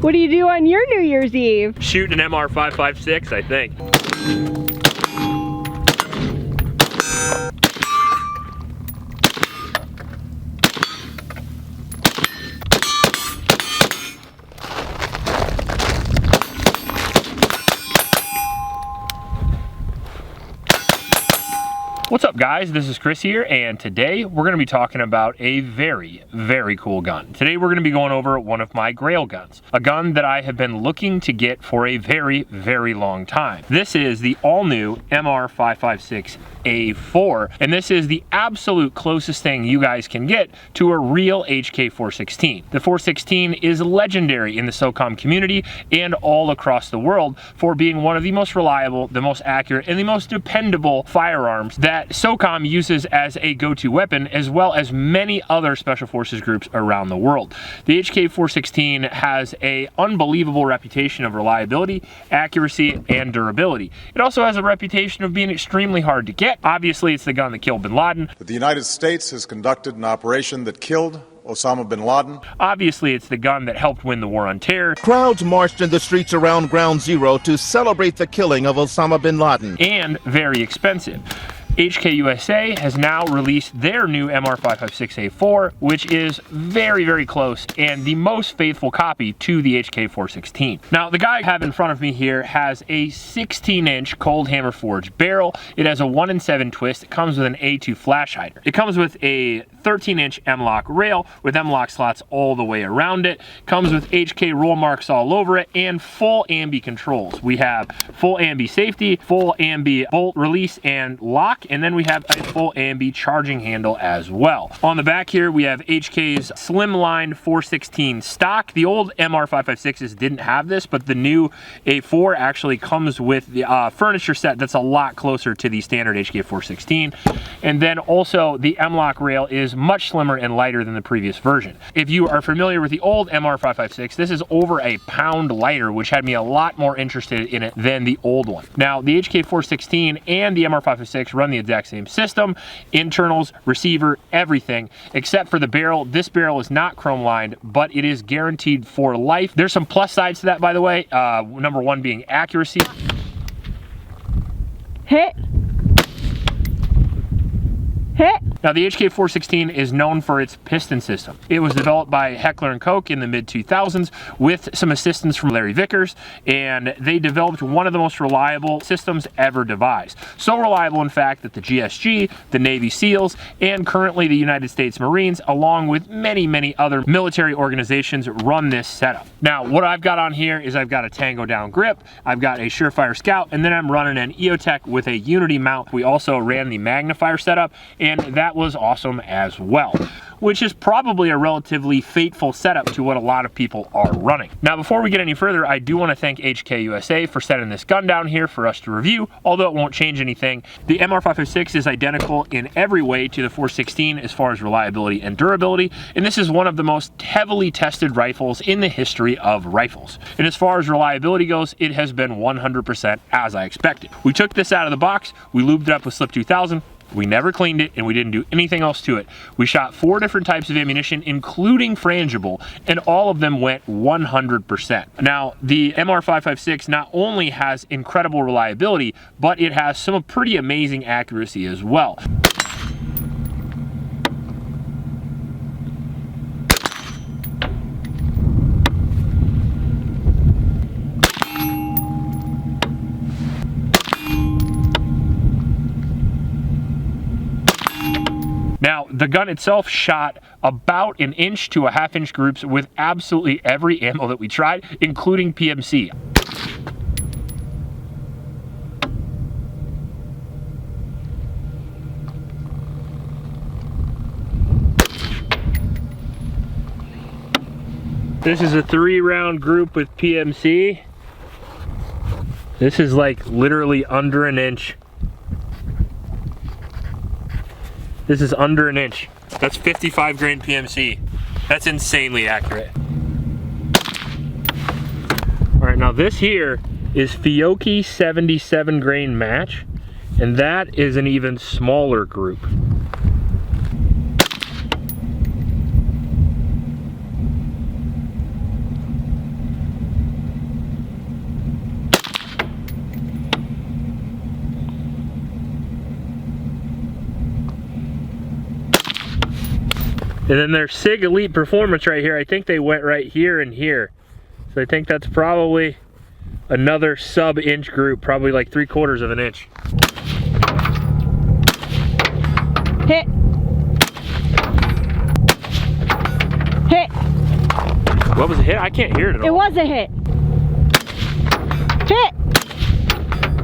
What do you do on your New Year's Eve? Shoot an MR556, I think. What's up guys, this is Chris here, and today we're going to be talking about a very, very cool gun. Today we're going to be going over one of my grail guns, a gun that I have been looking to get for a very, very long time. This is the all-new MR556 A4, and this is the absolute closest thing you guys can get to a real HK416. The 416 is legendary in the SOCOM community and all across the world for being one of the most reliable, the most accurate, and the most dependable firearms that SOCOM uses as a go-to weapon, as well as many other special forces groups around the world. The HK416 has an unbelievable reputation of reliability, accuracy, and durability. It also has a reputation of being extremely hard to get. Obviously, it's the gun that killed bin Laden. The United States has conducted an operation that killed Osama bin Laden. Obviously, it's the gun that helped win the war on terror. Crowds marched in the streets around Ground Zero to celebrate the killing of Osama bin Laden. And very expensive. HK USA has now released their new MR556 A4, which is very, very close and the most faithful copy to the HK416. Now, the guy I have in front of me here has a 16-inch cold hammer forged barrel. It has a 1-in-7 twist. It comes with an A2 flash hider. It comes with a 13-inch M-LOK rail with M-LOK slots all the way around it. Comes with HK roll marks all over it and full ambi controls. We have full ambi safety, full ambi bolt release and lock, and then we have a full ambi charging handle as well. On the back here, we have HK's slimline 416 stock. The old MR556s didn't have this, but the new A4 actually comes with the furniture set that's a lot closer to the standard HK416. And then also the M-LOK rail is much slimmer and lighter than the previous version. If you are familiar with the old MR556, this is over a pound lighter, which had me a lot more interested in it than the old one. Now, the HK416 and the MR556 run the exact same system, internals, receiver, everything, except for the barrel. This barrel is not chrome lined, but it is guaranteed for life. There's some plus sides to that, by the way. Number one being accuracy. Hit. Hit. Now, the HK416 is known for its piston system. It was developed by Heckler & Koch in the mid-2000s with some assistance from Larry Vickers, and they developed one of the most reliable systems ever devised. So reliable, in fact, that the GSG, the Navy SEALs, and currently the United States Marines, along with many, many other military organizations, run this setup. Now, what I've got on here is I've got a Tango down grip, I've got a Surefire Scout, and then I'm running an EOTech with a Unity mount. We also ran the magnifier setup, and that was awesome as well, which is probably a relatively fateful setup to what a lot of people are running. Now, before we get any further, I do want to thank HK USA for sending this gun down here for us to review, although it won't change anything. The MR556 is identical in every way to the 416 as far as reliability and durability, and this is one of the most heavily tested rifles in the history of rifles. And as far as reliability goes, it has been 100% as I expected. We took this out of the box, we lubed it up with Slip 2000, we never cleaned it, and we didn't do anything else to it. We shot 4 different types of ammunition, including frangible, and all of them went 100%. Now, the MR556 not only has incredible reliability, but it has some pretty amazing accuracy as well. Now, the gun itself shot about 1 inch to 1/2 inch groups with absolutely every ammo that we tried, including PMC. This is a 3-round group with PMC. This is like literally under 1 inch. This is under 1 inch. That's 55 grain PMC. That's insanely accurate. All right, now this here is Fiocchi 77 grain match, and that is an even smaller group. And then there's SIG Elite Performance right here. I think they went right here and here. So I think that's probably another sub-inch group, probably like 3/4 of an inch. Hit. Hit. What was a hit? I can't hear it at all. It was a hit. Hit.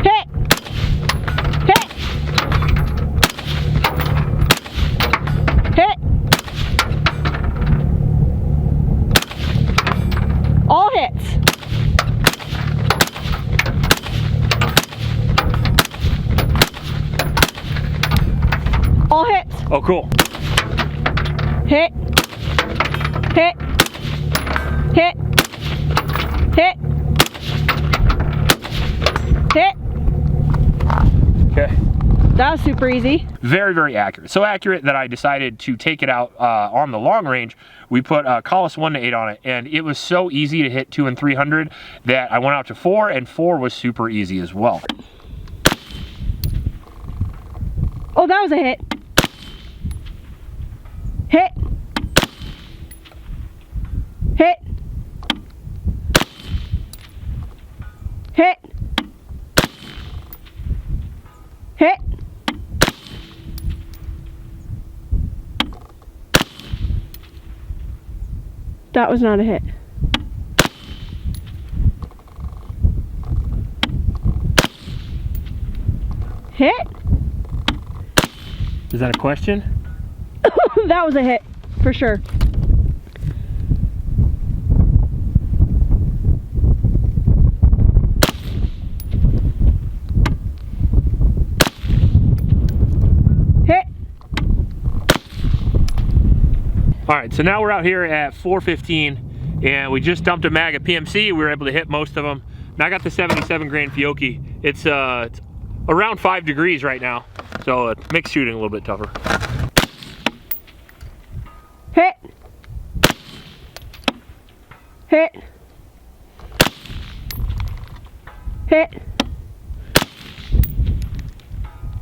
Hit. Hit. Hit. All hits. All hits. Oh, cool. Hit. Hit. Hit. Hit. Hit. Okay. That was super easy. Very, very accurate. So accurate that I decided to take it out on the long range. We put Collis 1 to 8 on it, and it was so easy to hit 2 and 300 that I went out to 4, and 4 was super easy as well. Oh, that was a hit. Hit. Hit. Hit. Hit. That was not a hit. Hit? Is that a question? That was a hit, for sure. Hit. All right, so now we're out here at 415, and we just dumped a mag of PMC. We were able to hit most of them. Now I got the 77 grain Fiocchi. It's around 5 degrees right now, so it makes shooting a little bit tougher. Hit. Hit. Hit.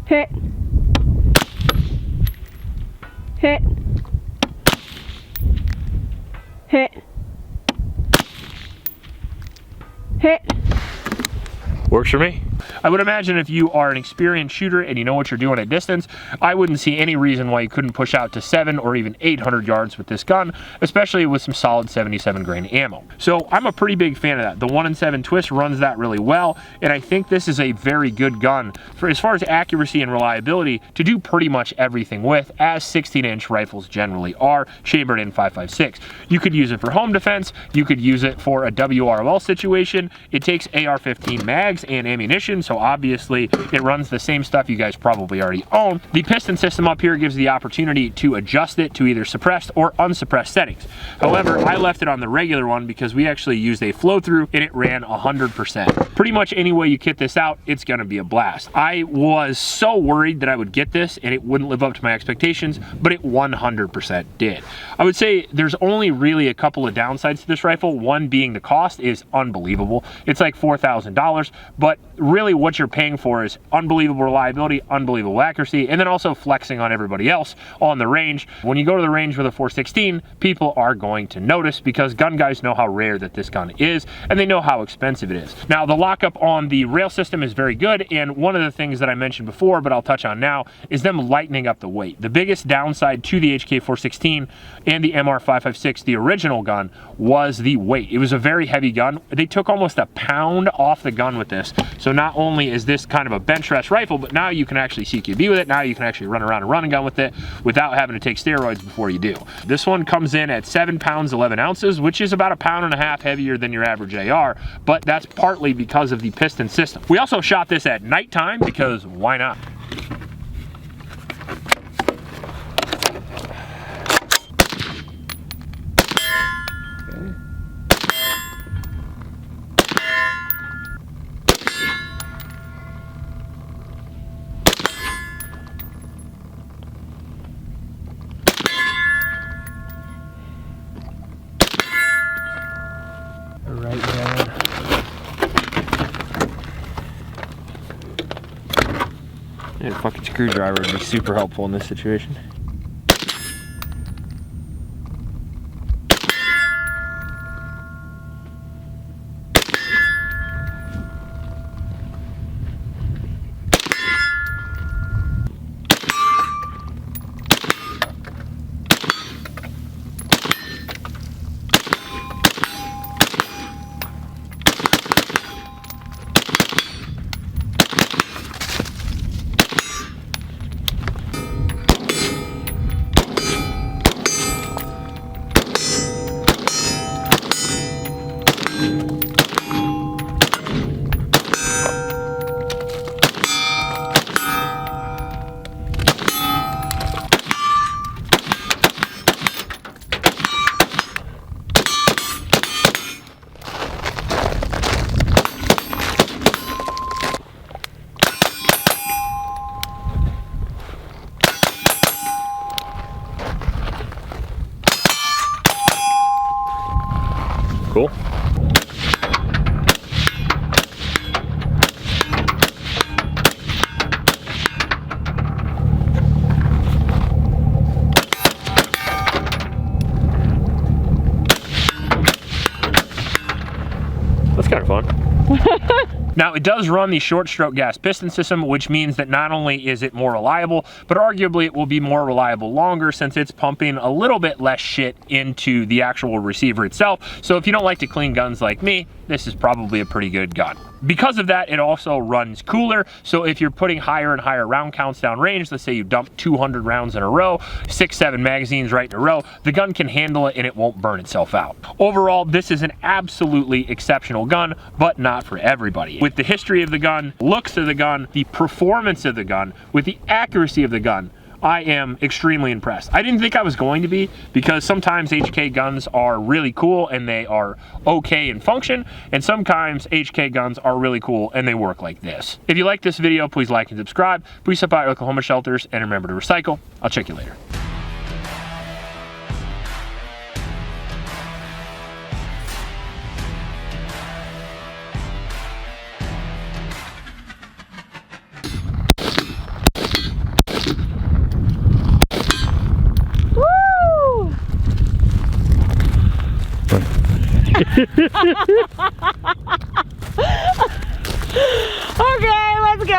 Hit. Hit. Hit. Hit. Works for me. I would imagine if you are an experienced shooter and you know what you're doing at distance, I wouldn't see any reason why you couldn't push out to 7 or even 800 yards with this gun, especially with some solid 77 grain ammo. So I'm a pretty big fan of that. The 1-in-7 twist runs that really well, and I think this is a very good gun for as far as accuracy and reliability to do pretty much everything with, as 16-inch rifles generally are, chambered in 5.56. You could use it for home defense, you could use it for a WRL situation. It takes AR-15 mags and ammunition, so obviously it runs the same stuff you guys probably already own. The piston system up here gives the opportunity to adjust it to either suppressed or unsuppressed settings. However, I left it on the regular one because we actually used a flow through and it ran 100%. Pretty much any way you kit this out, it's gonna be a blast. I was so worried that I would get this and it wouldn't live up to my expectations, but it 100% did. I would say there's only really a couple of downsides to this rifle, one being the cost is unbelievable. It's like $4,000, but really what you're paying for is unbelievable reliability, unbelievable accuracy, and then also flexing on everybody else on the range. When you go to the range with a 416, people are going to notice because gun guys know how rare that this gun is, and they know how expensive it is. Now, the lockup on the rail system is very good, and one of the things that I mentioned before, but I'll touch on now, is them lightening up the weight. The biggest downside to the HK416 and the MR556, the original gun, was the weight. It was a very heavy gun. They took almost a pound off the gun with this. So not only is this kind of a bench rest rifle, but now you can actually CQB with it. Now you can actually run around and run a gun with it without having to take steroids before you do. This one comes in at 7 pounds 11 ounces, which is about 1.5 pounds heavier than your average AR, but that's partly because of the piston system. We also shot this at nighttime because why not? Right down. And a fucking screwdriver would be super helpful in this situation. Now, it does run the short stroke gas piston system, which means that not only is it more reliable, but arguably it will be more reliable longer since it's pumping a little bit less shit into the actual receiver itself. So if you don't like to clean guns like me, this is probably a pretty good gun. Because of that, it also runs cooler. So if you're putting higher and higher round counts down range, let's say you dump 200 rounds in a row, 6-7 magazines right in a row, the gun can handle it and it won't burn itself out. Overall, this is an absolutely exceptional gun, but not for everybody. With the history of the gun, looks of the gun, the performance of the gun, with the accuracy of the gun, I am extremely impressed. I didn't think I was going to be, because sometimes HK guns are really cool and they are okay in function, and sometimes HK guns are really cool and they work like this. If you like this video, please like and subscribe. Please stop by Oklahoma shelters and remember to recycle. I'll check you later. Woo!